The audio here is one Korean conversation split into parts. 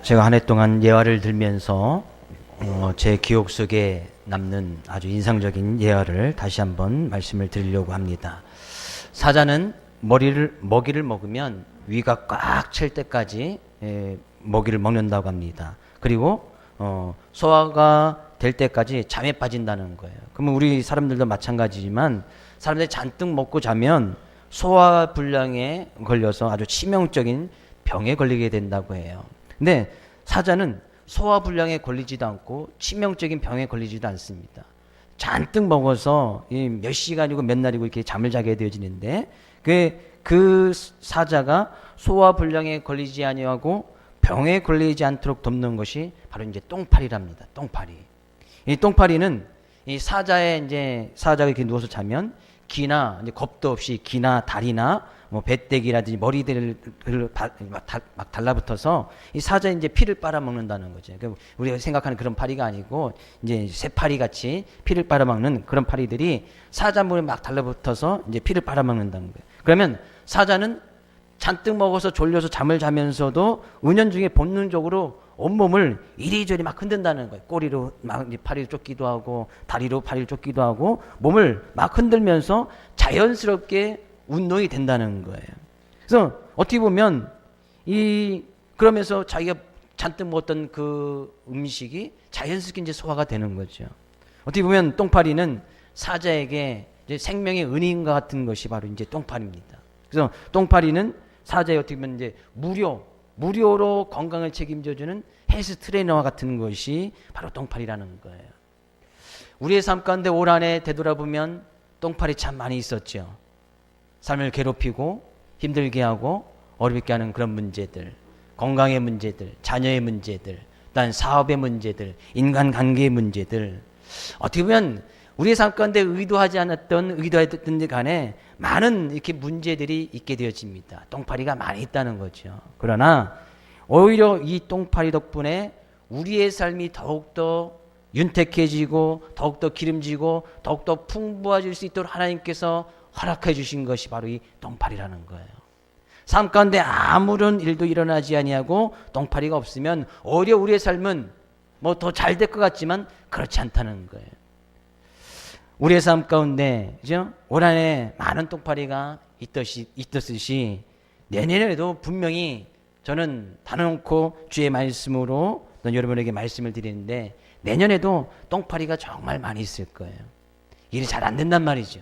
제가 한 해 동안 예화를 들면서 제 기억 속에 남는 아주 인상적인 예화를 다시 한번 말씀을 드리려고 합니다. 사자는 먹이를 먹으면 위가 꽉 찰 때까지 먹이를 먹는다고 합니다. 그리고 소화가 될 때까지 잠에 빠진다는 거예요. 그러면 우리 사람들도 마찬가지지만 사람들이 잔뜩 먹고 자면 소화 불량에 걸려서 아주 치명적인 병에 걸리게 된다고 해요. 근데 사자는 소화 불량에 걸리지도 않고 치명적인 병에 걸리지도 않습니다. 잔뜩 먹어서 몇 시간이고 몇 날이고 이렇게 잠을 자게 되어지는데 그 사자가 소화 불량에 걸리지 아니하고 병에 걸리지 않도록 돕는 것이 바로 이제 똥파리랍니다. 똥파리. 이 똥파리는 이 사자가 이렇게 누워서 자면 기나 이제 겁도 없이 기나 다리나 뭐 배때기라든지 머리들을 막 달라붙어서 이 사자의 이제 피를 빨아먹는다는 거죠. 그러니까 우리가 생각하는 그런 파리가 아니고 이제 새파리 같이 피를 빨아먹는 그런 파리들이 사자 몸에 막 달라붙어서 이제 피를 빨아먹는다는 거예요. 그러면 사자는 잔뜩 먹어서 졸려서 잠을 자면서도 은연중에 본능적으로 온몸을 이리저리 막 흔든다는 거예요. 꼬리로 막 파리를 쫓기도 하고 다리로 파리를 쫓기도 하고 몸을 막 흔들면서 자연스럽게 운동이 된다는 거예요. 그래서 어떻게 보면 그러면서 자기가 잔뜩 먹었던 그 음식이 자연스럽게 이제 소화가 되는 거죠. 어떻게 보면 똥파리는 사자에게 이제 생명의 은인과 같은 것이 바로 이제 똥파리입니다. 그래서 똥파리는 사자의 어떻게 보면 이제 무료로 건강을 책임져주는 헬스 트레이너와 같은 것이 바로 똥파리라는 거예요. 우리의 삶 가운데 올 한 해 되돌아보면 똥파리 참 많이 있었죠. 삶을 괴롭히고 힘들게 하고 어렵게 하는 그런 문제들, 건강의 문제들, 자녀의 문제들, 또 사업의 문제들, 인간관계의 문제들, 어떻게 보면 우리의 삶 가운데 의도했든 간에 많은 이렇게 문제들이 있게 되어집니다. 똥파리가 많이 있다는 거죠. 그러나 오히려 이 똥파리 덕분에 우리의 삶이 더욱더 윤택해지고 더욱더 기름지고 더욱더 풍부해질 수 있도록 하나님께서 허락해 주신 것이 바로 이 똥파리라는 거예요. 삶 가운데 아무런 일도 일어나지 아니하고 똥파리가 없으면 오히려 우리의 삶은 뭐 더 잘 될 것 같지만 그렇지 않다는 거예요. 우리의 삶 가운데 그죠? 올 한 해 많은 똥파리가 있었듯이 내년에도 분명히 저는 단언코 주의 말씀으로 여러분에게 말씀을 드리는데 내년에도 똥파리가 정말 많이 있을 거예요. 일이 잘 안 된단 말이죠.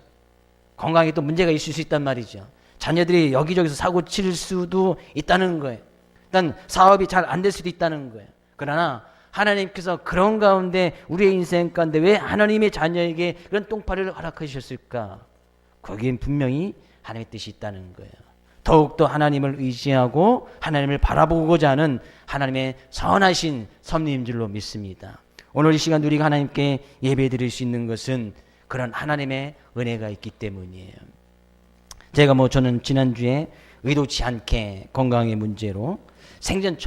건강에 또 문제가 있을 수 있단 말이죠. 자녀들이 여기저기서 사고 칠 수도 있다는 거예요. 일단 사업이 잘 안 될 수도 있다는 거예요. 그러나 하나님께서 그런 가운데 우리의 인생 가운데 왜 하나님의 자녀에게 그런 똥파리를 허락해 주셨을까? 거기엔 분명히 하나님의 뜻이 있다는 거예요. 더욱더 하나님을 의지하고 하나님을 바라보고자 하는 하나님의 선하신 섭리인 줄로 믿습니다. 오늘 이 시간 우리가 하나님께 예배 드릴 수 있는 것은 그런 하나님의 은혜가 있기 때문이에요. 저는 지난주에 의도치 않게 건강의 문제로 생전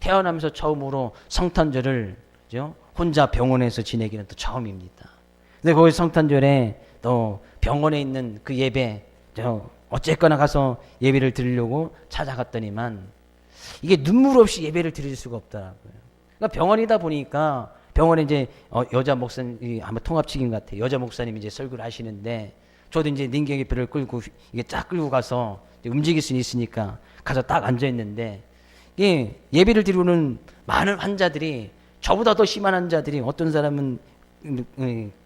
태어나면서 처음으로 성탄절을 혼자 병원에서 지내기는 또 처음입니다. 근데 거기 성탄절에 또 병원에 있는 그 예배 어쨌거나 가서 예배를 드리려고 찾아갔더니만 이게 눈물 없이 예배를 드릴 수가 없더라고요. 그러니까 병원이다 보니까 병원에 이제 여자 목사님 아마 통합직인 것 같아요. 여자 목사님이 이제 설교를 하시는데 저도 이제 nin경의표를 끌고 이게 쫙 끌고 가서 움직일 수 있으니까 가서 딱 앉아 있는데 예배를 드리는 많은 환자들이 저보다 더 심한 환자들이 어떤 사람은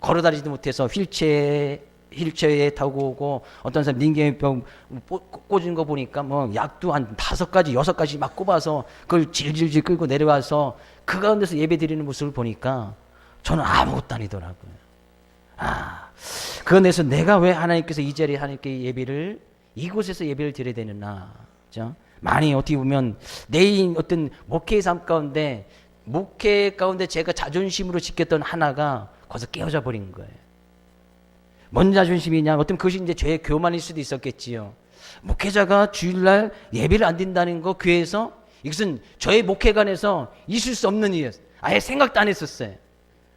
걸어다니지도 못해서 휠체어에 타고 오고 어떤 사람 nin경의병 꽂은 거 보니까 뭐 약도 한 5가지 6가지 막 꼽아서 그걸 질질질 끌고 내려와서 그 가운데서 예배 드리는 모습을 보니까 저는 아무것도 아니더라고요. 그건에서 내가 왜 하나님께서 이 자리에 하나님께 이곳에서 예배를 드려야 되느냐. 그죠? 많이 어떻게 보면 내 어떤 목회의 삶 가운데 제가 자존심으로 지켰던 하나가 거기서 깨어져 버린 거예요. 뭔 자존심이냐? 어떤 그것이 이제 죄의 교만일 수도 있었겠지요. 목회자가 주일날 예배를 안 드린다는 거 교회에서 이것은 저의 목회관에서 있을 수 없는 일이었어요. 아예 생각도 안 했었어요.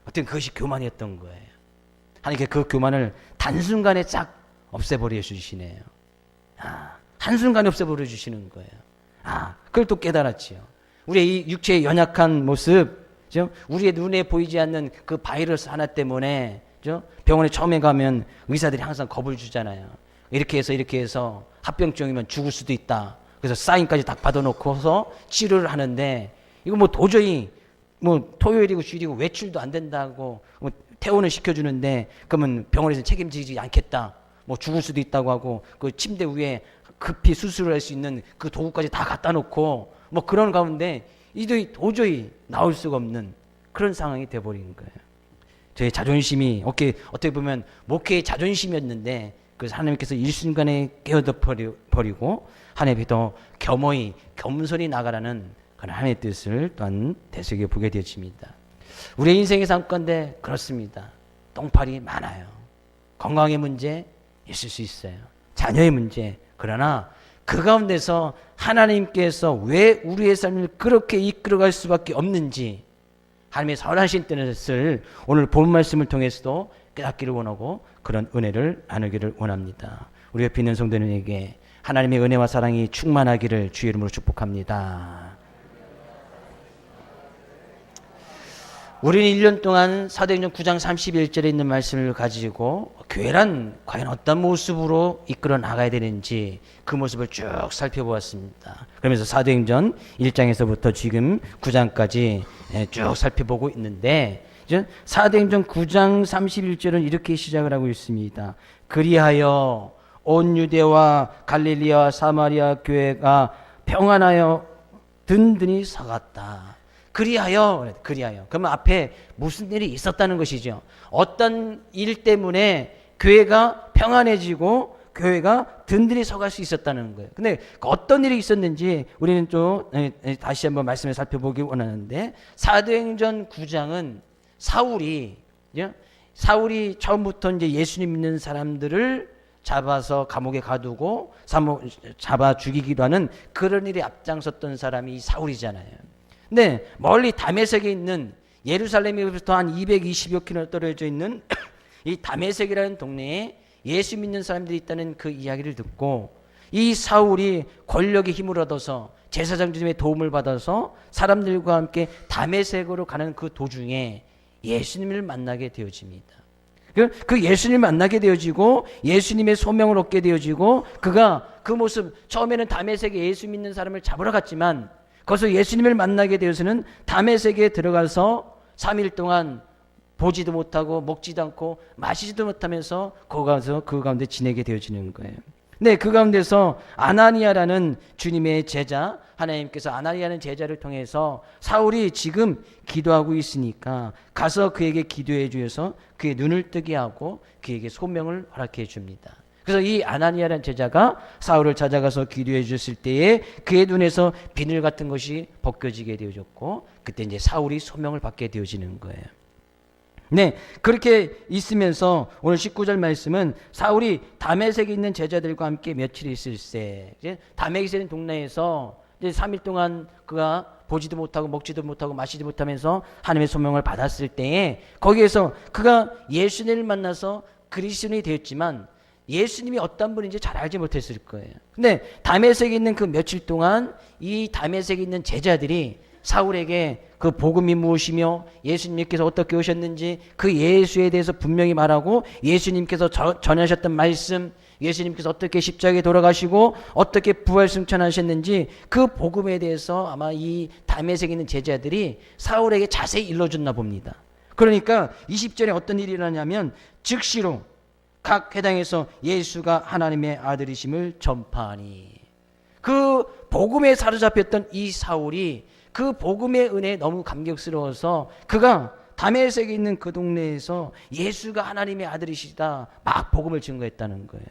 어떤 그것이 교만이었던 거예요. 하나님께 그 교만을 단순간에 싹 없애버려 주시네요. 한순간에 없애버려 주시는 거예요. 그걸 또 깨달았지요. 우리의 이 육체의 연약한 모습, 그죠? 우리의 눈에 보이지 않는 그 바이러스 하나 때문에, 그죠? 병원에 처음에 가면 의사들이 항상 겁을 주잖아요. 이렇게 해서 합병증이면 죽을 수도 있다. 그래서 사인까지 딱 받아놓고서 치료를 하는데, 이거 뭐 도저히 뭐 토요일이고 주일이고 외출도 안 된다고 뭐 퇴원을 시켜주는데, 그러면 병원에서 책임지지 않겠다. 뭐 죽을 수도 있다고 하고, 그 침대 위에 급히 수술을 할 수 있는 그 도구까지 다 갖다 놓고, 뭐 그런 가운데 이들이 도저히 나올 수가 없는 그런 상황이 돼버린 거예요. 저의 자존심이 어떻게 보면 목회의 자존심이었는데, 그래서 하나님께서 일순간에 깨어져 버리고 하나님이 더 겸허히 겸손히 나가라는 그런 하나님의 뜻을 또한 되새겨 보게 되어집니다. 우리의 인생의 삶 가운데 그렇습니다. 똥파리 많아요. 건강의 문제 있을 수 있어요. 자녀의 문제. 그러나 그 가운데서 하나님께서 왜 우리의 삶을 그렇게 이끌어갈 수밖에 없는지 하나님의 선하신 뜻을 오늘 본 말씀을 통해서도 깨닫기를 원하고 그런 은혜를 나누기를 원합니다. 우리 옆에 있는 성도님에게 하나님의 은혜와 사랑이 충만하기를 주의 이름으로 축복합니다. 우리는 1년 동안 사도행전 9장 31절에 있는 말씀을 가지고 교회란 과연 어떤 모습으로 이끌어 나가야 되는지 그 모습을 쭉 살펴보았습니다. 그러면서 사도행전 1장에서부터 지금 9장까지 쭉 살펴보고 있는데, 사도행전 9장 31절은 이렇게 시작을 하고 있습니다. 그리하여 온 유대와 갈릴리와 사마리아 교회가 평안하여 든든히 서갔다. 그리하여. 그러면 앞에 무슨 일이 있었다는 것이죠. 어떤 일 때문에 교회가 평안해지고 교회가 든든히 서갈 수 있었다는 거예요. 근데 어떤 일이 있었는지 우리는 또 다시 한번 말씀을 살펴보기 원하는데, 사도행전 9장은 사울이 처음부터 이제 예수님 믿는 사람들을 잡아서 감옥에 가두고 잡아 죽이기도 하는 그런 일에 앞장섰던 사람이 이 사울이잖아요. 근데 멀리 다메섹에 있는, 예루살렘에부터 한 220여 킬로 떨어져 있는 이 다메섹이라는 동네에 예수 믿는 사람들이 있다는 그 이야기를 듣고, 이 사울이 권력의 힘을 얻어서 제사장들의 도움을 받아서 사람들과 함께 다메섹으로 가는 그 도중에 예수님을 만나게 되어집니다. 그 예수님을 만나게 되어지고 예수님의 소명을 얻게 되어지고, 그가 그 모습, 처음에는 다메섹에 예수 믿는 사람을 잡으러 갔지만 거기서 예수님을 만나게 되어서는 다메섹에 들어가서 3일 동안 보지도 못하고 먹지도 않고 마시지도 못하면서 거기서 그 가운데 지내게 되어지는 거예요. 네, 그 가운데서 아나니아라는 주님의 제자, 하나님께서 아나니아라는 제자를 통해서 사울이 지금 기도하고 있으니까 가서 그에게 기도해 주셔서 그의 눈을 뜨게 하고 그에게 소명을 허락해 줍니다. 그래서 이 아나니아라는 제자가 사울을 찾아가서 기도해 줬을 때에 그의 눈에서 비늘 같은 것이 벗겨지게 되어졌고, 그때 이제 사울이 소명을 받게 되어지는 거예요. 네, 그렇게 있으면서 오늘 19절 말씀은 사울이 다메섹에 있는 제자들과 함께 며칠 있을세. 다메섹에 있는 동네에서 이제 3일 동안 그가 보지도 못하고 먹지도 못하고 마시지도 못하면서 하나님의 소명을 받았을 때에 거기에서 그가 예수님을 만나서 그리스도인이 되었지만 예수님이 어떤 분인지 잘 알지 못했을 거예요. 근데 다메섹에 있는 그 며칠 동안 이 다메섹에 있는 제자들이 사울에게 그 복음이 무엇이며 예수님께서 어떻게 오셨는지 그 예수에 대해서 분명히 말하고, 예수님께서 전하셨던 말씀, 예수님께서 어떻게 십자가에 돌아가시고 어떻게 부활승천하셨는지 그 복음에 대해서 아마 이 다메섹에 있는 제자들이 사울에게 자세히 일러줬나 봅니다. 그러니까 20절에 어떤 일이 일어나냐면 즉시로 각 회당에서 예수가 하나님의 아들이심을 전파하니, 그 복음에 사로잡혔던 이 사울이 그 복음의 은혜에 너무 감격스러워서 그가 다메섹에 있는 그 동네에서 예수가 하나님의 아들이시다 막 복음을 증거했다는 거예요.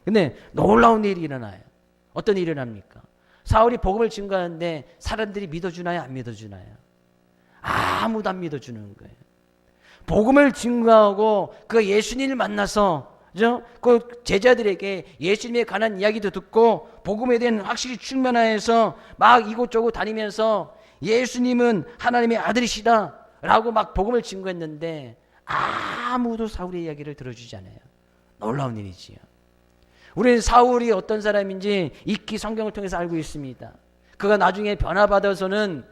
근데 놀라운 일이 일어나요. 어떤 일이 일어납니까? 사울이 복음을 증거하는데 사람들이 믿어주나요? 안 믿어주나요? 아무도 안 믿어주는 거예요. 복음을 증거하고 그 예수님을 만나서 그 제자들에게 예수님에 관한 이야기도 듣고 복음에 대한 확실히 충만하여서 막 이곳저곳 다니면서 예수님은 하나님의 아들이시다 라고 막 복음을 증거했는데 아무도 사울의 이야기를 들어주지 않아요. 놀라운 일이지요. 우리는 사울이 어떤 사람인지 익히 성경을 통해서 알고 있습니다. 그가 나중에 변화받아서는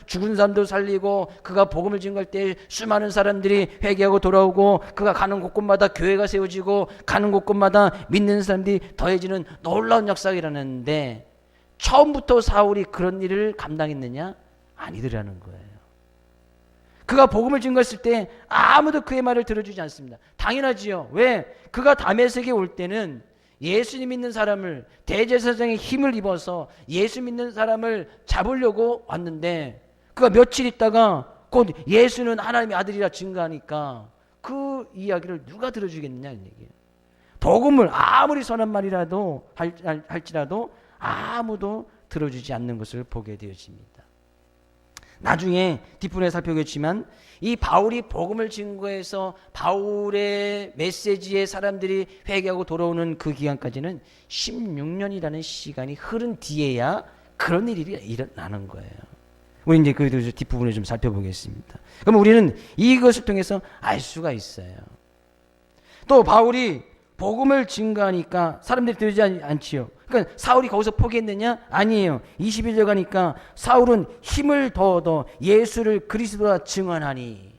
죽은 사람도 살리고, 그가 복음을 증거할 때 수많은 사람들이 회개하고 돌아오고, 그가 가는 곳곳마다 교회가 세워지고, 가는 곳곳마다 믿는 사람들이 더해지는 놀라운 역사가 일어났는데, 처음부터 사울이 그런 일을 감당했느냐? 아니더라는 거예요. 그가 복음을 증거했을 때 아무도 그의 말을 들어주지 않습니다. 당연하지요. 왜? 그가 다메섹에 올 때는 예수님 믿는 사람을, 대제사장의 힘을 입어서 예수 믿는 사람을 잡으려고 왔는데, 그가 며칠 있다가 곧 예수는 하나님의 아들이라 증거하니까 그 이야기를 누가 들어주겠느냐 이런 얘기예요. 복음을 아무리 선한 말이라도 할지라도 아무도 들어주지 않는 것을 보게 되어집니다. 나중에 뒷부분에 살펴보겠지만, 이 바울이 복음을 증거해서 바울의 메시지에 사람들이 회개하고 돌아오는 그 기간까지는 16년이라는 시간이 흐른 뒤에야 그런 일이 일어나는 거예요. 우리 이제 그 뒷부분을 좀 살펴보겠습니다. 그럼 우리는 이것을 통해서 알 수가 있어요. 또 바울이 복음을 증거하니까 사람들이 들지 않지요. 그러니까 사울이 거기서 포기했느냐? 아니에요. 21절 가니까 사울은 힘을 더 얻어 예수를 그리스도라 증언하니,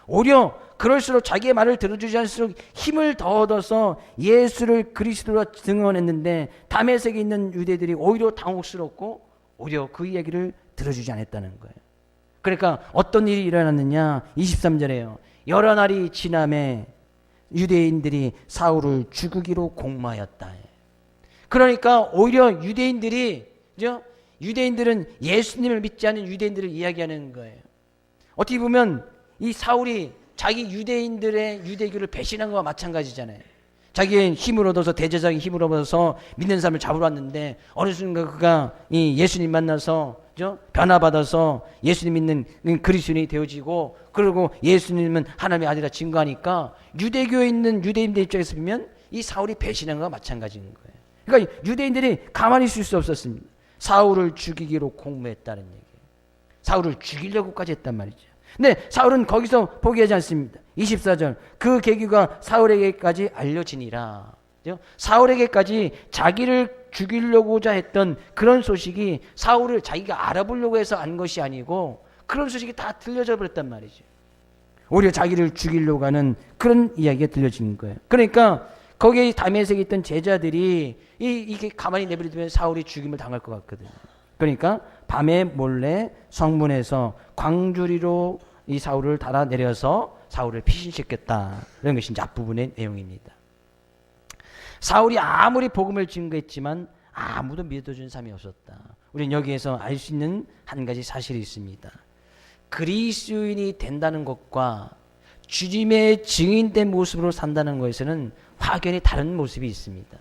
오히려 그럴수록 자기의 말을 들어주지 않을수록 힘을 더 얻어서 예수를 그리스도라 증언했는데, 다메섹에 있는 유대들이 오히려 당혹스럽고 오히려 그 이야기를 들어주지 않았다는 거예요. 그러니까 어떤 일이 일어났느냐? 23절에요. 여러 날이 지남에 유대인들이 사울을 죽이기로 공모하였다. 그러니까 오히려 유대인들은 예수님을 믿지 않는 유대인들을 이야기하는 거예요. 어떻게 보면 이 사울이 자기 유대인들의 유대교를 배신한 것과 마찬가지잖아요. 자기의 힘을 얻어서, 대제사장의 힘을 얻어서 믿는 사람을 잡으러 왔는데, 어느 순간 그가 이 예수님 만나서 변화받아서 예수님 믿는 그리스도인이 되어지고, 그리고 예수님은 하나님의 아들이라 증거하니까 유대교에 있는 유대인들 입장에서 보면 이 사울이 배신한 것과 마찬가지인 거예요. 그러니까 유대인들이 가만히 있을 수 없었습니다. 사울을 죽이기로 공모했다는 얘기예요. 사울을 죽이려고까지 했단 말이죠. 근데 사울은 거기서 포기하지 않습니다. 24절, 그 계기가 사울에게까지 알려지니라. 사울에게까지 자기를 죽이려고자 했던 그런 소식이, 사울을 자기가 알아보려고 해서 안 것이 아니고 그런 소식이 다 들려져 버렸단 말이죠. 오히려 자기를 죽이려고 하는 그런 이야기가 들려지는 거예요. 그러니까 거기에 다메섹에 있던 제자들이 이게 가만히 내버려두면 사울이 죽임을 당할 것 같거든요. 그러니까 밤에 몰래 성문에서 광주리로 이 사울을 달아내려서 사울을 피신시켰다. 이런 것이 이제 앞부분의 내용입니다. 사울이 아무리 복음을 증거했지만 아무도 믿어준 사람이 없었다. 우리는 여기에서 알 수 있는 한 가지 사실이 있습니다. 그리스도인이 된다는 것과 주님의 증인된 모습으로 산다는 것에서는 확연히 다른 모습이 있습니다.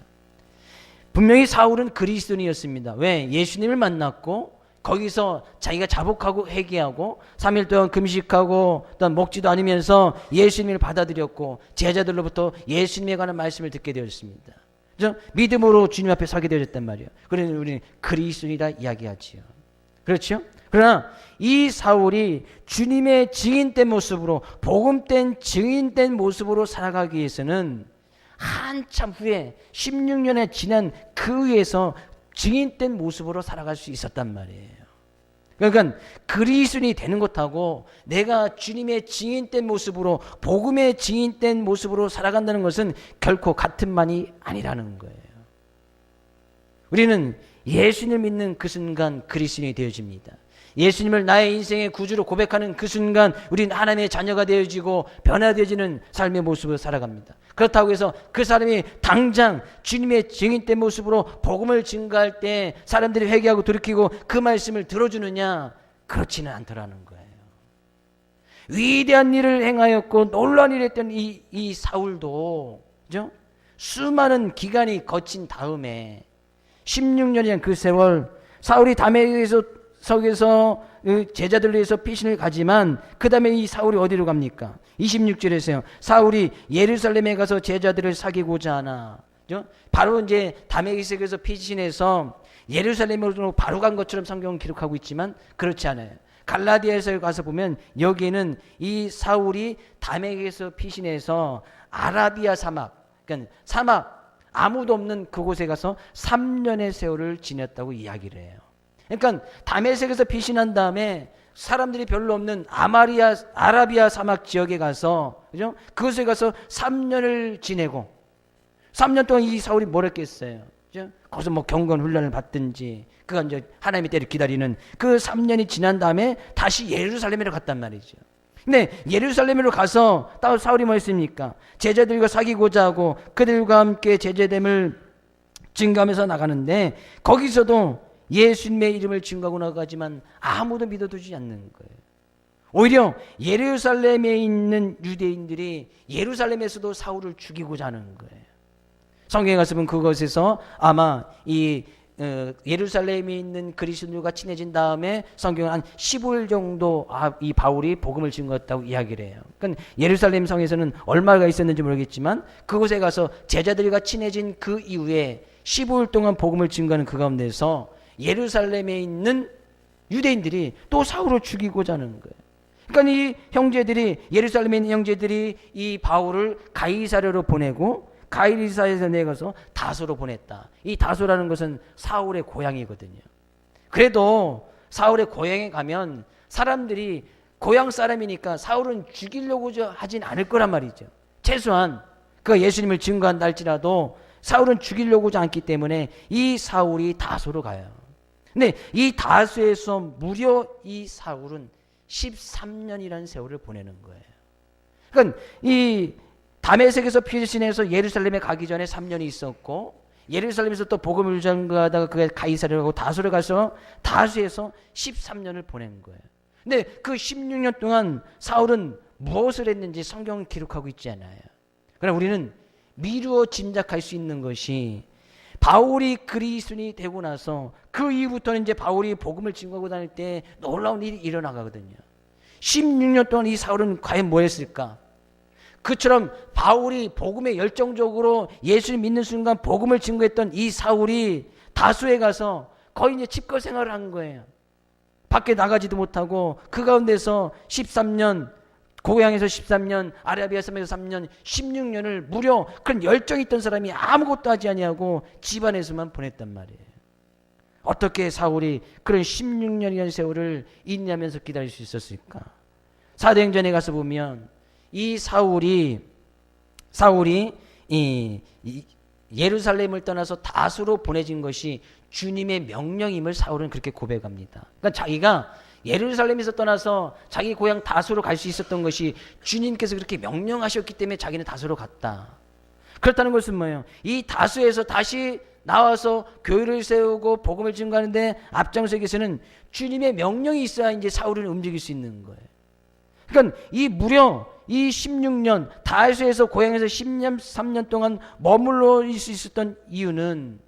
분명히 사울은 그리스도인이었습니다. 왜? 예수님을 만났고 거기서 자기가 자복하고 회개하고 3일 동안 금식하고 또한 먹지도 않으면서 예수님을 받아들였고 제자들로부터 예수님에 관한 말씀을 듣게 되었습니다. 그렇죠? 믿음으로 주님 앞에 서게 되었단 말이에요. 그래서 우리는 그리스도인이라 이야기하지요. 그렇죠? 그러나 이 사울이 주님의 증인된 모습으로, 복음된 증인된 모습으로 살아가기 위해서는 한참 후에 16년에 지난 그 위에서 증인된 모습으로 살아갈 수 있었단 말이에요. 그러니까 그리스도인이 되는 것하고 내가 주님의 증인된 모습으로, 복음의 증인된 모습으로 살아간다는 것은 결코 같은 말이 아니라는 거예요. 우리는 예수님을 믿는 그 순간 그리스도인이 되어집니다. 예수님을 나의 인생의 구주로 고백하는 그 순간 우리는 하나님의 자녀가 되어지고 변화되어지는 삶의 모습으로 살아갑니다. 그렇다고 해서 그 사람이 당장 주님의 증인된 모습으로 복음을 증거할 때 사람들이 회개하고 돌이키고 그 말씀을 들어주느냐? 그렇지는 않더라는 거예요. 위대한 일을 행하였고 놀라운 일을 했던 이 사울도, 그죠? 수많은 기간이 거친 다음에 16년이란 그 세월, 사울이 다메섹에서 석에서 제자들을 위해서 피신을 가지만 그 다음에 이 사울이 어디로 갑니까? 26절에서요. 사울이 예루살렘에 가서 제자들을 사귀고자 하나. 바로 이제 다메섹에서 피신해서 예루살렘으로 바로 간 것처럼 성경은 기록하고 있지만 그렇지 않아요. 갈라디아에서 가서 보면 여기에는 이 사울이 다메섹에서 피신해서 아라비아 사막, 그러니까 사막 아무도 없는 그곳에 가서 3년의 세월을 지냈다고 이야기를 해요. 그러니까 다메섹에서 빛이 난 다음에 사람들이 별로 없는 아라비아 사막 지역에 가서, 그죠? 그곳에 가서 3년을 지내고, 3년 동안 이 사울이 뭘 했겠어요? 그죠? 거기서 뭐 경건 훈련을 받든지, 그가 이제 하나님의 때를 기다리는 그 3년이 지난 다음에 다시 예루살렘으로 갔단 말이죠. 근데 예루살렘으로 가서 사울이 뭐 했습니까? 제자들과 사귀고자 하고 그들과 함께 제자됨을 증거하면서 나가는데, 거기서도 예수님의 이름을 증거하고 나가지만 아무도 믿어주지 않는 거예요. 오히려 예루살렘에 있는 유대인들이 예루살렘에서도 사울을 죽이고자 하는 거예요. 성경에 가서 보면 그것에서 아마 이 예루살렘에 있는 그리스도인들과 친해진 다음에 성경은 한 15일 정도 이 바울이 복음을 증거했다고 이야기를 해요. 그러니까 예루살렘 성에서는 얼마가 있었는지 모르겠지만 그곳에 가서 제자들과 친해진 그 이후에 15일 동안 복음을 증거하는 그 가운데서 예루살렘에 있는 유대인들이 또 사울을 죽이고자 하는 거예요. 그러니까 이 형제들이, 예루살렘에 있는 형제들이 이 바울을 가이사랴로 보내고, 가이사랴에서 내가서 다소로 보냈다. 이 다소라는 것은 사울의 고향이거든요. 그래도 사울의 고향에 가면 사람들이 고향 사람이니까 사울은 죽이려고 하진 않을 거란 말이죠. 최소한 그가 예수님을 증거한다 할지라도 사울은 죽이려고 하지 않기 때문에 이 사울이 다소로 가요. 근데 이 다소에서 무려 이 사울은 13년이라는 세월을 보내는 거예요. 그러니까 이 다메섹에서 피신해서 예루살렘에 가기 전에 3년이 있었고, 예루살렘에서 또 복음을 전가하다가 그가 가이사랴로 가고 다소를 가서 다소에서 13년을 보낸 거예요. 근데 그 16년 동안 사울은 무엇을 했는지 성경은 기록하고 있지 않아요. 그러나 우리는 미루어 짐작할 수 있는 것이, 바울이 그리스도인이 되고 나서 그 이후부터는 이제 바울이 복음을 증거하고 다닐 때 놀라운 일이 일어나거든요. 16년 동안 이 사울은 과연 뭐 했을까? 그처럼 바울이 복음에 열정적으로 예수를 믿는 순간 복음을 증거했던 이 사울이 다소에 가서 거의 이제 집거 생활을 한 거예요. 밖에 나가지도 못하고 그 가운데서 13년, 고향에서 13년, 아라비아 섬에서 3년, 16년을 무려 그런 열정이 있던 사람이 아무것도 하지 아니하고 집안에서만 보냈단 말이에요. 어떻게 사울이 그런 16년이라는 세월을 인내하면서 기다릴 수 있었을까? 사도행전에 가서 보면 이 사울이 예루살렘을 떠나서 다소로 보내진 것이 주님의 명령임을 사울은 그렇게 고백합니다. 그러니까 자기가 예루살렘에서 떠나서 자기 고향 다소로 갈 수 있었던 것이 주님께서 그렇게 명령하셨기 때문에 자기는 다소로 갔다. 그렇다는 것은 뭐예요? 이 다소에서 다시 나와서 교회를 세우고 복음을 증거하는데 앞장서기 위해서는 주님의 명령이 있어야 이제 사울은 움직일 수 있는 거예요. 그러니까 무려 이 16년 다소에서 고향에서 13년 동안 머물러 있을 수 있었던 이유는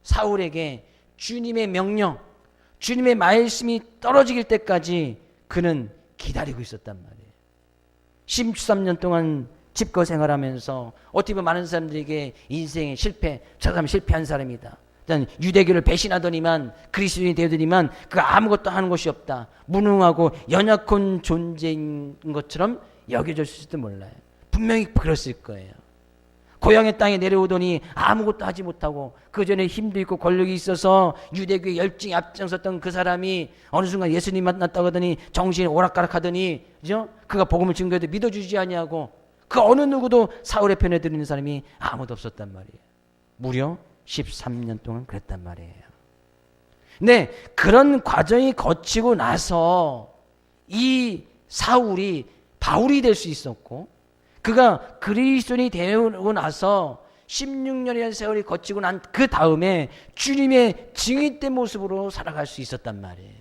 사울에게 주님의 명령, 주님의 말씀이 떨어지길 때까지 그는 기다리고 있었단 말이에요. 13년 동안 집거 생활하면서 어떻게 보면 많은 사람들에게 인생의 실패, 저 사람 실패한 사람이다. 일단 유대교를 배신하더니만 그리스도인이 되더니만 그 아무것도 하는 것이 없다. 무능하고 연약한 존재인 것처럼 여겨졌을지도 몰라요. 분명히 그랬을 거예요. 고향의 땅에 내려오더니 아무것도 하지 못하고 그 전에 힘도 있고 권력이 있어서 유대교의 열정이 앞장섰던 그 사람이 어느 순간 예수님 만났다고 하더니 정신이 오락가락하더니, 그죠? 그가 복음을 증거해도 믿어주지 아니하고 그 어느 누구도 사울의 편에 들이는 사람이 아무도 없었단 말이에요. 무려 13년 동안 그랬단 말이에요. 근데 그런 과정이 거치고 나서 이 사울이 바울이 될 수 있었고, 그가 그리스도인이 되고 나서 16년이라는 세월이 거치고 난 그 다음에 주님의 증인된 모습으로 살아갈 수 있었단 말이에요.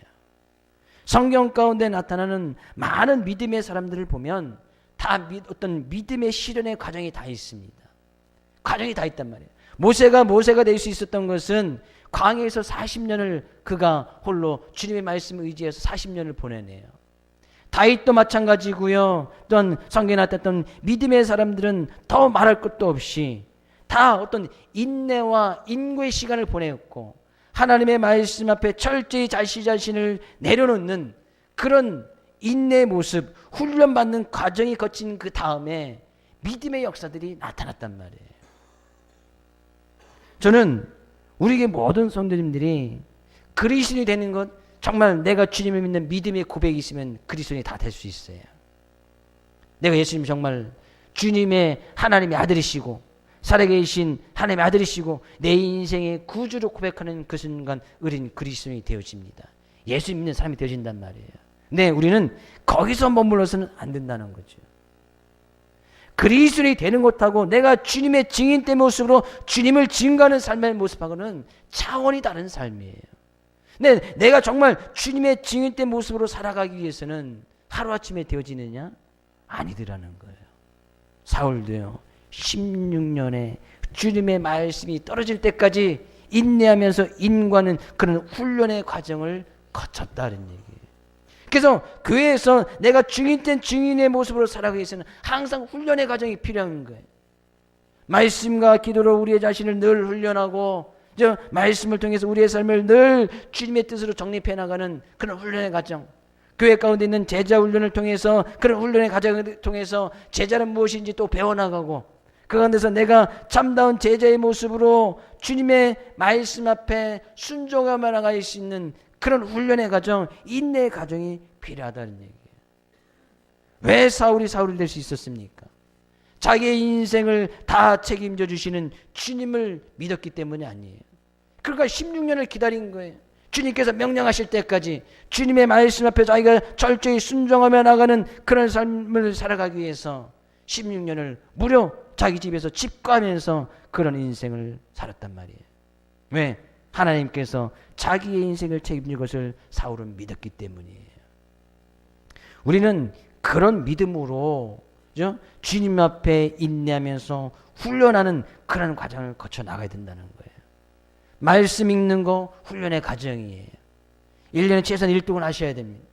성경 가운데 나타나는 많은 믿음의 사람들을 보면 다 어떤 믿음의 실현의 과정이 다 있습니다. 과정이 다 있단 말이에요. 모세가 될 수 있었던 것은 광야에서 40년을 그가 홀로 주님의 말씀을 의지해서 40년을 보내네요. 다윗도 마찬가지고요. 또한 성경에 나타났던 믿음의 사람들은 더 말할 것도 없이 다 어떤 인내와 인고의 시간을 보냈고, 하나님의 말씀 앞에 철저히 자신을 내려놓는 그런 인내의 모습, 훈련받는 과정이 거친 그 다음에 믿음의 역사들이 나타났단 말이에요. 저는 우리에게 모든 성도님들이 그리스도인이 되는 것, 정말 내가 주님을 믿는 믿음의 고백이 있으면 그리스도인이 다 될 수 있어요. 내가 예수님 정말 주님의 하나님의 아들이시고 살아계신 하나님의 아들이시고 내 인생의 구주로 고백하는 그 순간 우리는 그리스도인이 되어집니다. 예수 믿는 사람이 되어진단 말이에요. 네, 우리는 거기서 머물러서는 안 된다는 거죠. 그리스도인이 되는 것하고 내가 주님의 증인된 모습으로 주님을 증거하는 삶의 모습하고는 차원이 다른 삶이에요. 네, 내가 정말 주님의 증인된 모습으로 살아가기 위해서는 하루아침에 되어지느냐? 아니더라는 거예요. 사울도요, 16년에 주님의 말씀이 떨어질 때까지 인내하면서 인과하는 그런 훈련의 과정을 거쳤다는 얘기예요. 그래서 교회에서 내가 증인된 증인의 모습으로 살아가기 위해서는 항상 훈련의 과정이 필요한 거예요. 말씀과 기도로 우리의 자신을 늘 훈련하고 말씀을 통해서 우리의 삶을 늘 주님의 뜻으로 정립해 나가는 그런 훈련의 과정, 교회 가운데 있는 제자 훈련을 통해서 그런 훈련의 과정을 통해서 제자는 무엇인지 또 배워나가고 그 가운데서 내가 참다운 제자의 모습으로 주님의 말씀 앞에 순종하며 나갈 수 있는 그런 훈련의 과정, 인내의 과정이 필요하다는 얘기예요. 왜 사울이 될 수 있었습니까? 자기의 인생을 다 책임져 주시는 주님을 믿었기 때문이 아니에요. 그러니까 16년을 기다린 거예요. 주님께서 명령하실 때까지 주님의 말씀 앞에 자기가 철저히 순종하며 나가는 그런 삶을 살아가기 위해서 16년을 무려 자기 집에서 집과하면서 그런 인생을 살았단 말이에요. 왜? 하나님께서 자기의 인생을 책임질 것을 사울은 믿었기 때문이에요. 우리는 그런 믿음으로 주님 앞에 인내하면서 훈련하는 그런 과정을 거쳐 나가야 된다는 거예요. 말씀 읽는 거 훈련의 과정이에요. 1년에 최소한 1등을 하셔야 됩니다.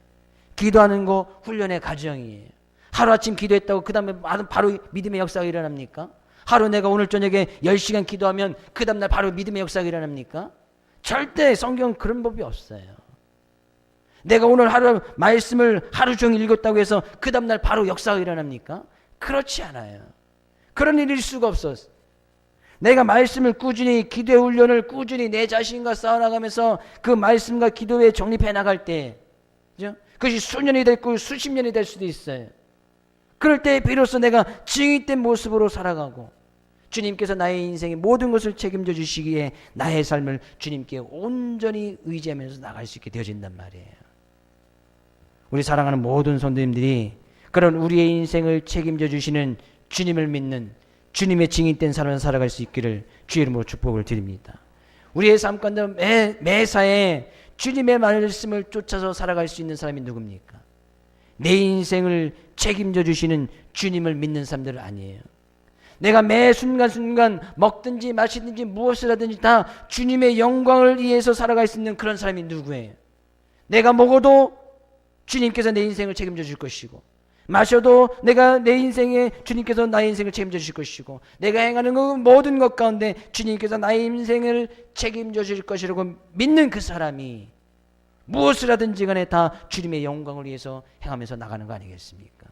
기도하는 거 훈련의 과정이에요. 하루아침 기도했다고 그 다음에 바로 믿음의 역사가 일어납니까? 하루 내가 오늘 저녁에 10시간 기도하면 그 다음날 바로 믿음의 역사가 일어납니까? 절대 성경은 그런 법이 없어요. 내가 오늘 하루 말씀을 하루 종일 읽었다고 해서 그 다음날 바로 역사가 일어납니까? 그렇지 않아요. 그런 일일 수가 없었어. 내가 말씀을 꾸준히 기도의 훈련을 꾸준히 내 자신과 싸워나가면서 그 말씀과 기도에 정립해 나갈 때 그것이 수년이 됐고 수십 년이 될 수도 있어요. 그럴 때 비로소 내가 증인된 모습으로 살아가고 주님께서 나의 인생의 모든 것을 책임져 주시기에 나의 삶을 주님께 온전히 의지하면서 나갈 수 있게 되어진단 말이에요. 우리 사랑하는 모든 성도님들이 그런 우리의 인생을 책임져 주시는 주님을 믿는 주님의 증인된 삶을 살아갈 수 있기를 주의 이름으로 축복을 드립니다. 우리의 삶 가운데 매사에 주님의 말씀을 쫓아서 살아갈 수 있는 사람이 누굽니까? 내 인생을 책임져 주시는 주님을 믿는 사람들은 아니에요. 내가 매 순간순간 먹든지 마시든지 무엇을 하든지 다 주님의 영광을 위해서 살아갈 수 있는 그런 사람이 누구예요? 내가 먹어도 주님께서 내 인생을 책임져 줄 것이고 마셔도 내가 내 인생에 주님께서 나의 인생을 책임져 주실 것이고 내가 행하는 그 모든 것 가운데 주님께서 나의 인생을 책임져 줄 것이라고 믿는 그 사람이 무엇을 하든지 간에 다 주님의 영광을 위해서 행하면서 나가는 거 아니겠습니까?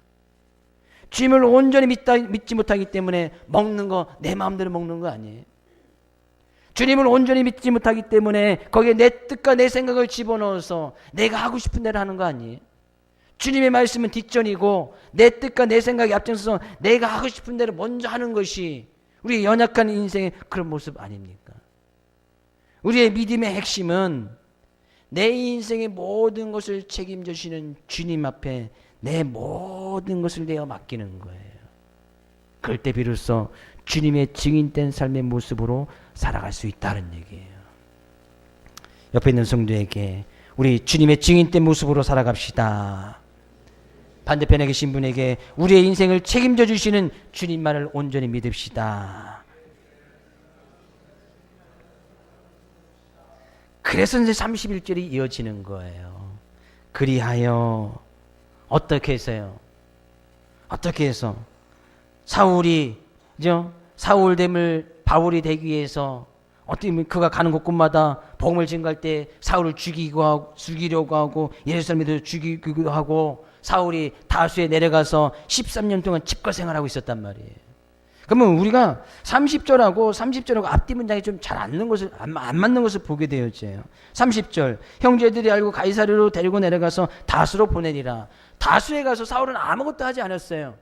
주님을 온전히 믿지 못하기 때문에 먹는 거 내 마음대로 먹는 거 아니에요. 주님을 온전히 믿지 못하기 때문에 거기에 내 뜻과 내 생각을 집어넣어서 내가 하고 싶은 대로 하는 거 아니에요. 주님의 말씀은 뒷전이고 내 뜻과 내 생각이 앞장서서 내가 하고 싶은 대로 먼저 하는 것이 우리의 연약한 인생의 그런 모습 아닙니까? 우리의 믿음의 핵심은 내 인생의 모든 것을 책임져 주시는 주님 앞에 내 모든 것을 내어 맡기는 거예요. 그럴 때 비로소 주님의 증인된 삶의 모습으로 살아갈 수 있다는 얘기예요. 옆에 있는 성도에게 우리 주님의 증인된 모습으로 살아갑시다. 반대편에 계신 분에게 우리의 인생을 책임져 주시는 주님만을 온전히 믿읍시다. 그래서 이제 31절이 이어지는 거예요. 그리하여 어떻게 해서요? 어떻게 해서 사울이 사울됨을 바울이 되기 위해서 어떻게 보면 그가 가는 곳곳마다 복음을 증거할 때 사울을 죽이려고 하고 예루살렘에도 죽이기도 하고 사울이 다수에 내려가서 13년 동안 집거 생활하고 있었단 말이에요. 그러면 우리가 30절하고 앞뒤 문장이 좀 잘 안 맞는 것을 보게 되었죠. 30절, 형제들이 알고 가이사랴로 데리고 내려가서 다수로 보내니라. 다수에 가서 사울은 아무것도 하지 않았어요.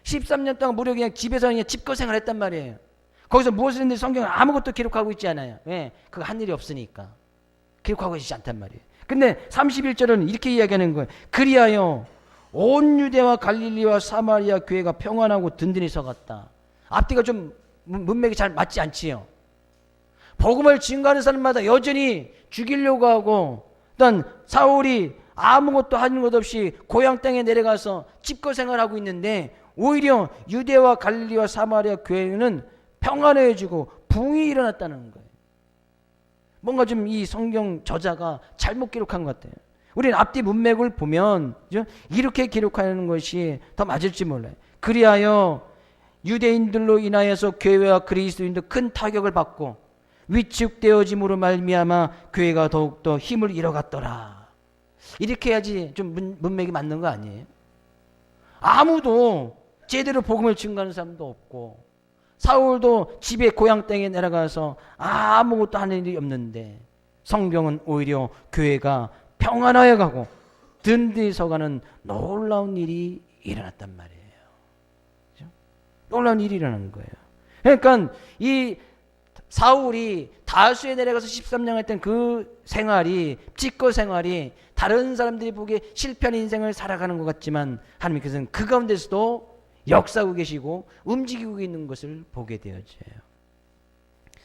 13년 동안 무려 그냥 집에서 그냥 집거생을 했단 말이에요. 거기서 무엇을 했는지 성경은 아무것도 기록하고 있지 않아요. 왜? 그거 한 일이 없으니까. 기록하고 있지 않단 말이에요. 근데 31절은 이렇게 이야기하는 거예요. 그리하여 온 유대와 갈릴리와 사마리아 교회가 평안하고 든든히 서갔다. 앞뒤가 좀 문맥이 잘 맞지 않지요. 복음을 증거하는 사람마다 여전히 죽이려고 하고, 또한 사울이 아무것도 하는 것 없이 고향 땅에 내려가서 집거 생활하고 있는데, 오히려 유대와 갈릴리와 사마리아 교회는 평안해지고 부흥이 일어났다는 거예요. 뭔가 좀 이 성경 저자가 잘못 기록한 것 같아요. 우리는 앞뒤 문맥을 보면 이렇게 기록하는 것이 더 맞을지 몰라요. 그리하여 유대인들로 인하여서 교회와 그리스도인도 큰 타격을 받고 위축되어짐으로 말미암아 교회가 더욱더 힘을 잃어갔더라. 이렇게 해야지 좀 문맥이 맞는 거 아니에요? 아무도 제대로 복음을 증거하는 사람도 없고, 사울도 집에 고향 땅에 내려가서 아무것도 하는 일이 없는데, 성경은 오히려 교회가 평안하여 가고 든든히 서가는 놀라운 일이 일어났단 말이에요. 그렇죠? 놀라운 일이 일어나는 거예요. 그러니까 이 사울이 다수에 내려가서 13년 했던 그 생활이, 찍거 생활이 다른 사람들이 보기에 실패한 인생을 살아가는 것 같지만, 하나님께서는 그 가운데서도 역사하고 계시고 움직이고 있는 것을 보게 되어져요.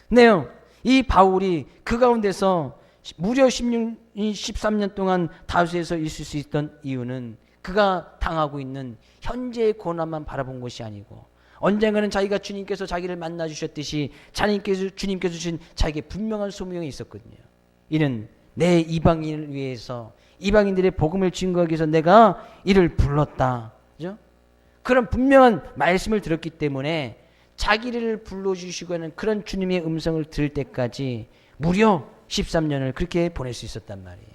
네요. 이 바울이 그 가운데서 무려 13년 동안 다수에서 있을 수 있던 이유는 그가 당하고 있는 현재의 고난만 바라본 것이 아니고, 언젠가는 자기가 주님께서 자기를 만나 주셨듯이 주님께서 주신 자기의 분명한 소명이 있었거든요. 이는 내 이방인을 위해서, 이방인들의 복음을 증거하기 위해서 내가 이를 불렀다. 그죠? 그런 분명한 말씀을 들었기 때문에 자기를 불러주시고 하는 그런 주님의 음성을 들을 때까지 무려 13년을 그렇게 보낼 수 있었단 말이에요.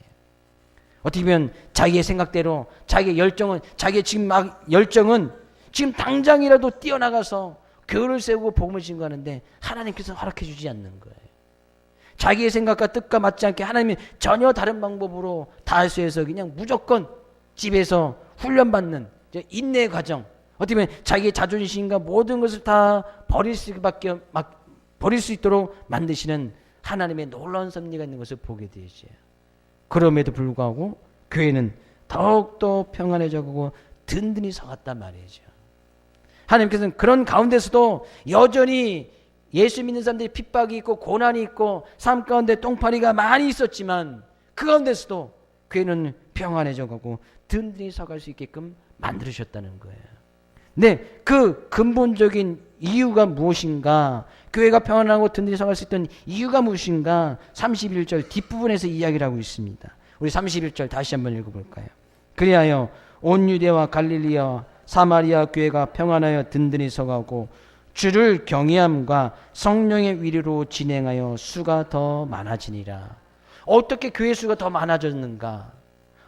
어떻게 보면 자기의 생각대로, 자기의 열정은, 열정은 지금 당장이라도 뛰어나가서 교회를 세우고 복음을 증거하는데 하나님께서 허락해 주지 않는 거예요. 자기의 생각과 뜻과 맞지 않게 하나님이 전혀 다른 방법으로 다수에서 그냥 무조건 집에서 훈련받는 인내의 과정, 어떻게 보면 자기의 자존심과 모든 것을 다 버릴 수 있도록 만드시는 하나님의 놀라운 섭리가 있는 것을 보게 되죠. 그럼에도 불구하고 교회는 더욱더 평안해져가고 든든히 서갔단 말이죠. 하나님께서는 그런 가운데서도 여전히 예수 믿는 사람들이 핍박이 있고 고난이 있고 삶 가운데 똥파리가 많이 있었지만, 그 가운데서도 교회는 평안해져가고 든든히 서갈 수 있게끔 만들으셨다는 거예요. 네, 그 근본적인 이유가 무엇인가, 교회가 평안하고 든든히 서갈 수 있던 이유가 무엇인가, 31절 뒷부분에서 이야기를 하고 있습니다. 우리 31절 다시 한번 읽어볼까요? 그리하여 온 유대와 갈릴리와 사마리아 교회가 평안하여 든든히 서가고 주를 경외함과 성령의 위로로 진행하여 수가 더 많아지니라. 어떻게 교회 수가 더 많아졌는가,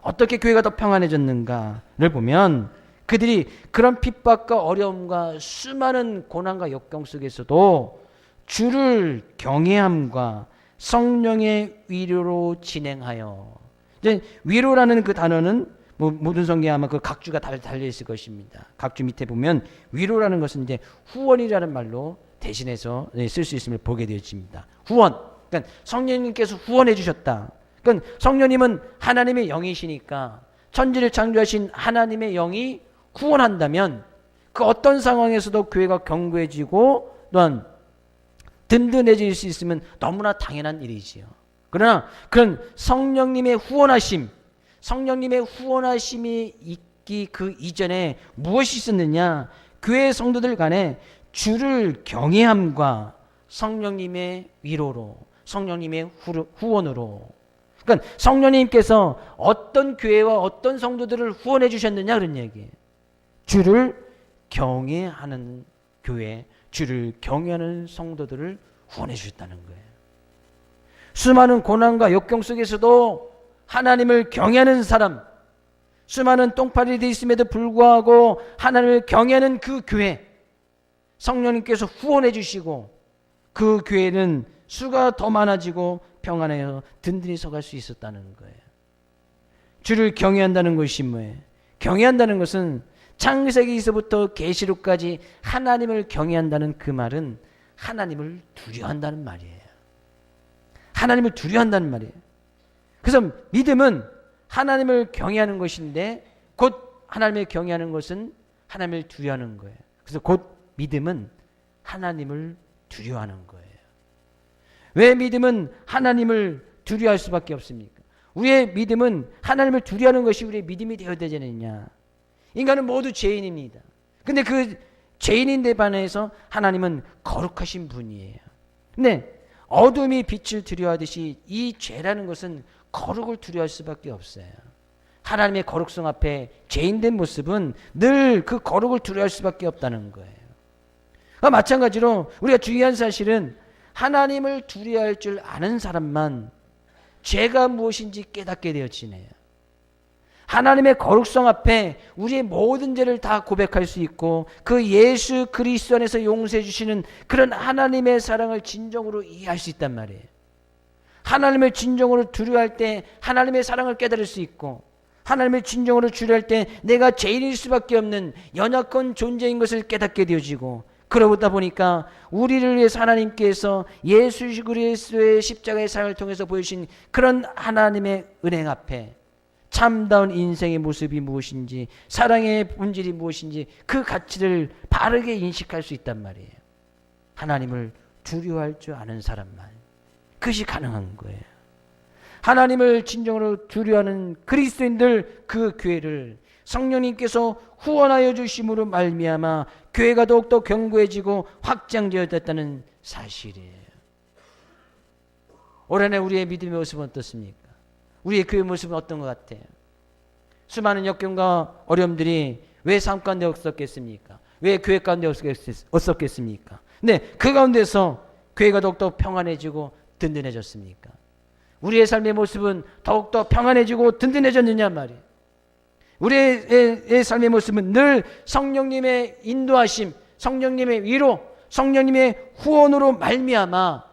어떻게 교회가 더 평안해졌는가를 보면, 그들이 그런 핍박과 어려움과 수많은 고난과 역경 속에서도 주를 경외함과 성령의 위로로 진행하여, 이제 위로라는 그 단어는 모든 성경에 아마 그 각주가 달려 있을 것입니다. 각주 밑에 보면 위로라는 것은 이제 후원이라는 말로 대신해서 쓸 수 있음을 보게 되어집니다. 후원. 그러니까 성령님께서 후원해 주셨다. 그러니까 성령님은 하나님의 영이시니까 천지를 창조하신 하나님의 영이 후원한다면 그 어떤 상황에서도 교회가 견고해지고 또한 든든해질 수 있으면 너무나 당연한 일이지요. 그러나 그런 성령님의 후원하심, 성령님의 후원하심이 있기 그 이전에 무엇이 있었느냐, 교회 성도들 간에 주를 경외함과 성령님의 위로로, 성령님의 후원으로, 그러니까 성령님께서 어떤 교회와 어떤 성도들을 후원해 주셨느냐 그런 얘기예요. 주를 경외하는 교회, 주를 경외하는 성도들을 후원해 주셨다는 거예요. 수많은 고난과 역경 속에서도 하나님을 경외하는 사람, 수많은 똥파리 돼 있음에도 불구하고 하나님을 경외하는 그 교회, 성령님께서 후원해 주시고 그 교회는 수가 더 많아지고 평안해서 든든히 서갈 수 있었다는 거예요. 주를 경외한다는 것이 뭐예요? 경외한다는 것은 창세기에서부터 계시록까지 하나님을 경외한다는 그 말은 하나님을 두려워한다는 말이에요. 하나님을 두려워한다는 말이에요. 그래서 믿음은 하나님을 경외하는 것인데 곧 하나님을 경외하는 것은 하나님을 두려워하는 거예요. 그래서 곧 믿음은 하나님을 두려워하는 거예요. 왜 믿음은 하나님을 두려워할 수밖에 없습니까? 우리의 믿음은 하나님을 두려워하는 것이 우리의 믿음이 되어야 되지 않느냐. 인간은 모두 죄인입니다. 근데 그 죄인인데 반해서 하나님은 거룩하신 분이에요. 근데 어둠이 빛을 두려워하듯이 이 죄라는 것은 거룩을 두려워할 수밖에 없어요. 하나님의 거룩성 앞에 죄인된 모습은 늘 그 거룩을 두려워할 수밖에 없다는 거예요. 마찬가지로 우리가 중요한 사실은 하나님을 두려워할 줄 아는 사람만 죄가 무엇인지 깨닫게 되어지네요. 하나님의 거룩성 앞에 우리의 모든 죄를 다 고백할 수 있고 그 예수 그리스도 안에서 용서해 주시는 그런 하나님의 사랑을 진정으로 이해할 수 있단 말이에요. 하나님을 진정으로 두려워할 때 하나님의 사랑을 깨달을 수 있고 하나님을 진정으로 두려워할 때 내가 죄인일 수밖에 없는 연약한 존재인 것을 깨닫게 되어지고 그러다 보니까 우리를 위해서 하나님께서 예수 그리스도의 십자가의 사랑을 통해서 보여주신 그런 하나님의 은행 앞에 참다운 인생의 모습이 무엇인지 사랑의 본질이 무엇인지 그 가치를 바르게 인식할 수 있단 말이에요. 하나님을 두려워할 줄 아는 사람만 그것이 가능한 거예요. 하나님을 진정으로 두려워하는 그리스도인들 그 교회를 성령님께서 후원하여 주심으로 말미암아 교회가 더욱더 견고해지고 확장되어졌다는 사실이에요. 올 한해 우리의 믿음의 모습은 어떻습니까? 우리의 교회 모습은 어떤 것 같아요? 수많은 역경과 어려움들이 왜 삶 가운데 없었겠습니까? 왜 교회 가운데 없었겠습니까? 근데 그 가운데서 교회가 더욱더 평안해지고 든든해졌습니까? 우리의 삶의 모습은 더욱더 평안해지고 든든해졌느냐 말이에요. 우리의 삶의 모습은 늘 성령님의 인도하심, 성령님의 위로, 성령님의 후원으로 말미암아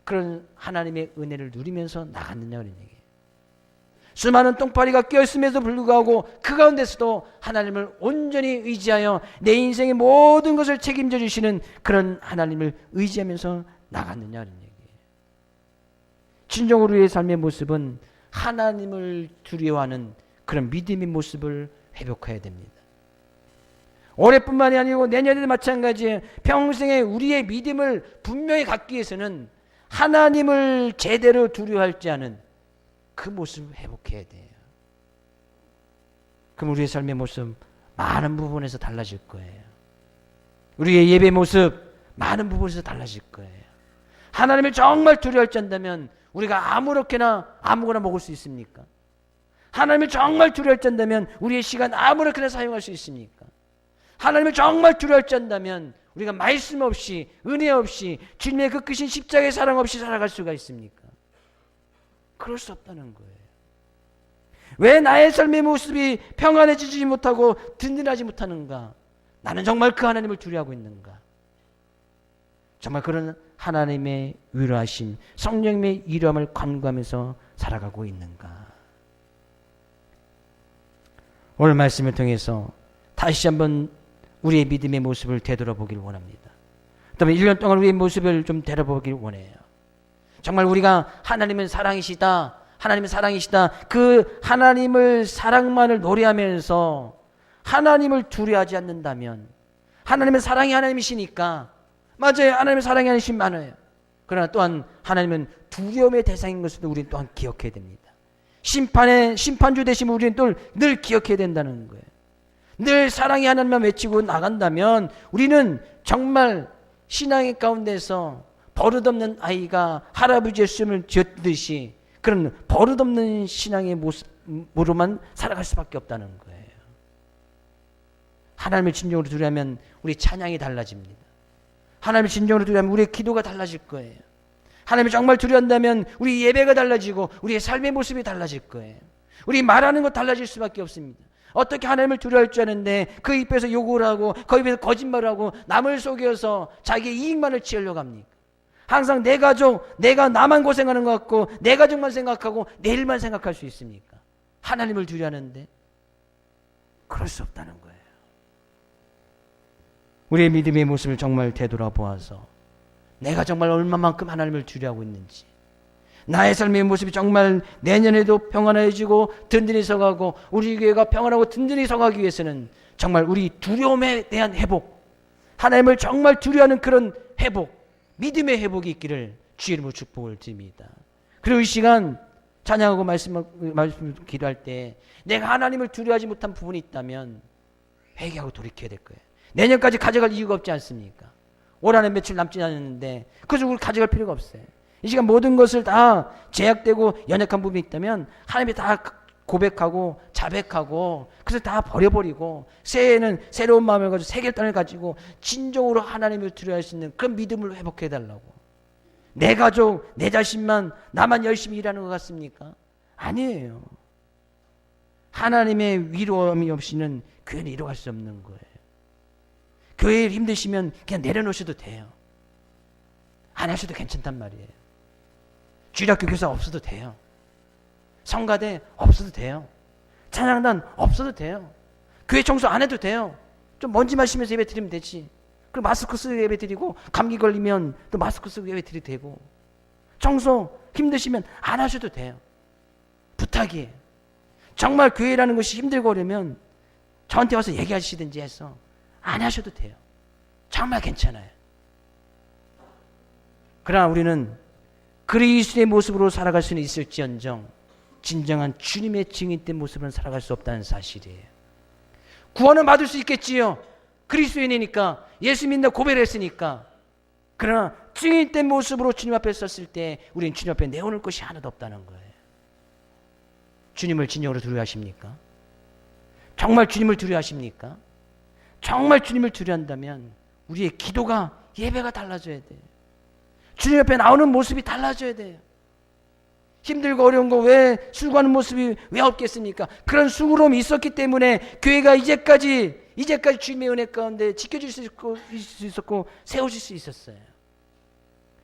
그런 하나님의 은혜를 누리면서 나갔느냐는 얘기예요. 수많은 똥파리가 껴있음에도 불구하고 그 가운데서도 하나님을 온전히 의지하여 내 인생의 모든 것을 책임져 주시는 그런 하나님을 의지하면서 나갔느냐는 얘기예요. 진정으로 우리의 삶의 모습은 하나님을 두려워하는 그런 믿음의 모습을 회복해야 됩니다. 올해뿐만이 아니고 내년에도 마찬가지예요. 평생에 우리의 믿음을 분명히 갖기 위해서는 하나님을 제대로 두려워할 줄 아는 그 모습을 회복해야 돼요. 그럼 우리의 삶의 모습 많은 부분에서 달라질 거예요. 우리의 예배 모습 많은 부분에서 달라질 거예요. 하나님을 정말 두려워할 줄 안다면 우리가 아무거나 먹을 수 있습니까? 하나님을 정말 두려워할 줄 안다면 우리의 시간 아무렇게나 사용할 수 있습니까? 하나님을 정말 두려워할 줄 안다면 우리가 말씀 없이 은혜 없이 주님의 그 크신 십자가의 사랑 없이 살아갈 수가 있습니까? 그럴 수 없다는 거예요. 왜 나의 삶의 모습이 평안해지지 못하고 든든하지 못하는가? 나는 정말 그 하나님을 두려워하고 있는가? 정말 그런 하나님의 위로하심, 성령님의 위로함을 간구하면서 살아가고 있는가? 오늘 말씀을 통해서 다시 한번 우리의 믿음의 모습을 되돌아보기를 원합니다. 그다음에 1년 동안 우리의 모습을 좀 되돌아보기를 원해요. 정말 우리가 하나님은 사랑이시다, 하나님은 사랑이시다, 그 하나님을 사랑만을 노래하면서 하나님을 두려워하지 않는다면, 하나님은 사랑이 하나님이시니까, 맞아요, 하나님은 사랑이 하나님 많아요. 그러나 또한 하나님은 두려움의 대상인 것을 우리는 또한 기억해야 됩니다. 심판주 되심을 우리는 또 늘 기억해야 된다는 거예요. 늘 사랑이 하나님만 외치고 나간다면 우리는 정말 신앙의 가운데서 버릇없는 아이가 할아버지의 숨을 쥐었듯이 그런 버릇없는 신앙의 모습으로만 살아갈 수밖에 없다는 거예요. 하나님을 진정으로 두려워하면 우리 찬양이 달라집니다. 하나님을 진정으로 두려워하면 우리의 기도가 달라질 거예요. 하나님을 정말 두려워한다면 우리 예배가 달라지고 우리의 삶의 모습이 달라질 거예요. 우리 말하는 것 달라질 수밖에 없습니다. 어떻게 하나님을 두려워할 줄 아는데 그 입에서 욕을 하고 그 입에서 거짓말을 하고 남을 속여서 자기의 이익만을 취하려고 합니까? 항상 내 가족, 내가 나만 고생하는 것 같고 내 가족만 생각하고 내 일만 생각할 수 있습니까? 하나님을 두려워하는데 그럴 수 없다는 거예요. 우리의 믿음의 모습을 정말 되돌아보아서 내가 정말 얼마만큼 하나님을 두려워하고 있는지, 나의 삶의 모습이 정말 내년에도 평안해지고 든든히 서가고 우리 교회가 평안하고 든든히 서가기 위해서는 정말 우리 두려움에 대한 회복, 하나님을 정말 두려워하는 그런 회복, 믿음의 회복이 있기를 주의 이름으로 축복을 드립니다. 그리고 이 시간 찬양하고 말씀 기도할 때 내가 하나님을 두려워하지 못한 부분이 있다면 회개하고 돌이켜야 될 거예요. 내년까지 가져갈 이유가 없지 않습니까? 올 한해 며칠 남지 않았는데 그래서 우리 가져갈 필요가 없어요. 이 시간 모든 것을 다 제약되고 연약한 부분이 있다면 하나님이 다 고백하고 자백하고 그래서 다 버려버리고 새해에는 새로운 마음을 가지고 새 결단을 가지고 진정으로 하나님을 두려워할 수 있는 그런 믿음을 회복해달라고. 내 가족, 내 자신만 나만 열심히 일하는 것 같습니까? 아니에요. 하나님의 위로함이 없이는 교회는 이뤄갈 수 없는 거예요. 교회에 힘드시면 그냥 내려놓으셔도 돼요. 안 하셔도 괜찮단 말이에요. 주일학교 교사 없어도 돼요. 성가대 없어도 돼요. 찬양단 없어도 돼요. 교회 청소 안 해도 돼요. 좀 먼지 마시면서 예배 드리면 되지. 그리고 마스크 쓰고 예배 드리고 감기 걸리면 또 마스크 쓰고 예배 드리도 되고 청소 힘드시면 안 하셔도 돼요. 부탁이에요. 정말 교회라는 것이 힘들고 어려면 저한테 와서 얘기하시든지 해서 안 하셔도 돼요. 정말 괜찮아요. 그러나 우리는 그리스도의 모습으로 살아갈 수는 있을지언정 진정한 주님의 증인된 모습으로는 살아갈 수 없다는 사실이에요. 구원은 받을 수 있겠지요. 그리스도인이니까 예수 믿는다 고백을 했으니까. 그러나 증인된 모습으로 주님 앞에 섰을 때 우리는 주님 앞에 내어놓을 것이 하나도 없다는 거예요. 주님을 진정으로 두려워하십니까? 정말 주님을 두려워하십니까? 정말 주님을 두려워한다면 우리의 기도가, 예배가 달라져야 돼요. 주님 앞에 나오는 모습이 달라져야 돼요. 힘들고 어려운 거 왜 수고하는 모습이 왜 없겠습니까? 그런 수고로움이 있었기 때문에 교회가 이제까지 주님의 은혜 가운데 지켜줄 수 있었고 세워질 수 있었어요.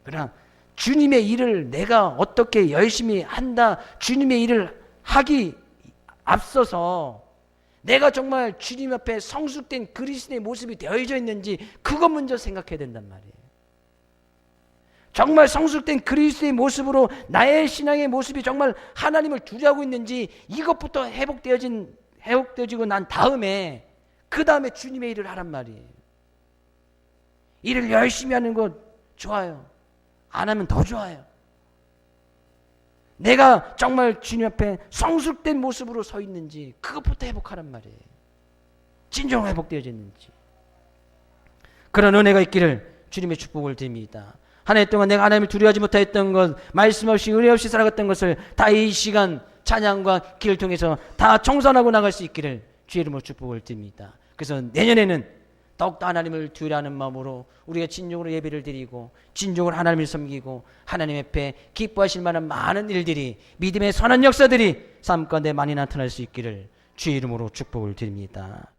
그러나 주님의 일을 내가 어떻게 열심히 한다, 주님의 일을 하기 앞서서 내가 정말 주님 앞에 성숙된 그리스도의 모습이 되어져 있는지 그것 먼저 생각해야 된단 말이에요. 정말 성숙된 그리스도의 모습으로 나의 신앙의 모습이 정말 하나님을 두려워하고 있는지 이것부터 회복되어지고 난 다음에 그 다음에 주님의 일을 하란 말이에요. 일을 열심히 하는 것 좋아요. 안 하면 더 좋아요. 내가 정말 주님 앞에 성숙된 모습으로 서 있는지 그것부터 회복하란 말이에요. 진정으로 회복되어졌는지. 그런 은혜가 있기를 주님의 축복을 드립니다. 한 해 동안 내가 하나님을 두려워하지 못했던 것, 말씀 없이 은혜 없이 살아갔던 것을 다 이 시간 찬양과 기를 통해서 다 청산하고 나갈 수 있기를 주의 이름으로 축복을 드립니다. 그래서 내년에는 더욱더 하나님을 두려워하는 마음으로 우리가 진정으로 예배를 드리고 진정으로 하나님을 섬기고 하나님 앞에 기뻐하실 만한 많은 일들이, 믿음의 선한 역사들이 삶 가운데 많이 나타날 수 있기를 주의 이름으로 축복을 드립니다.